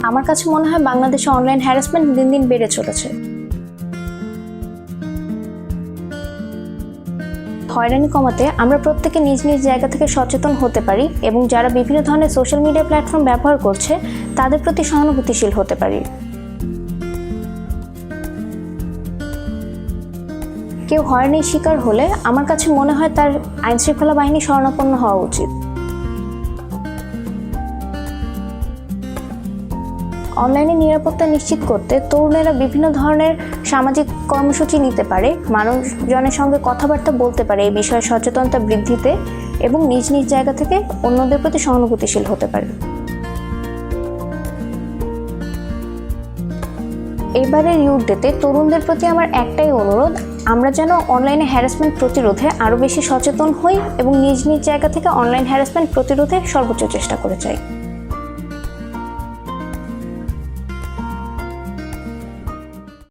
আমার কাছে মনে হয় বাংলাদেশে অনলাইন হ্যারাসমেন্ট দিন দিন বেড়ে চলেছে। হয়রানি কমাতে আমরা প্রত্যেকে নিজ নিজ জায়গা থেকে সচেতন হতে পারি এবং যারা বিভিন্ন ধরনের সোশ্যাল মিডিয়া প্ল্যাটফর্ম ব্যবহার করছে তাদের প্রতি সহানুভূতিশীল হতে পারি। কেউ হয়রানির শিকার হলে আমার কাছে মনে হয় তার আইনশৃঙ্খলা বাহিনী শরণাপন্ন হওয়া উচিত। অনলাইনে নিরাপত্তা নিশ্চিত করতে তরুণেরা বিভিন্ন ধরনের সামাজিক কর্মসূচি নিতে পারে, মানুষজনের সঙ্গে কথাবার্তা বলতে পারে এই বিষয়ে সচেতনতা বৃদ্ধিতে এবং নিজ নিজ জায়গা থেকে অন্যদের প্রতি সহানুভূতিশীল হতে পারে। এবারের ইউথ ডেতে তরুণদের প্রতি আমার একটাই অনুরোধ, আমরা যেন অনলাইনে হ্যারাসমেন্ট প্রতিরোধে আরও বেশি সচেতন হই এবং নিজ নিজ জায়গা থেকে অনলাইন হ্যারাসমেন্ট প্রতিরোধে সর্বোচ্চ চেষ্টা করে যাই।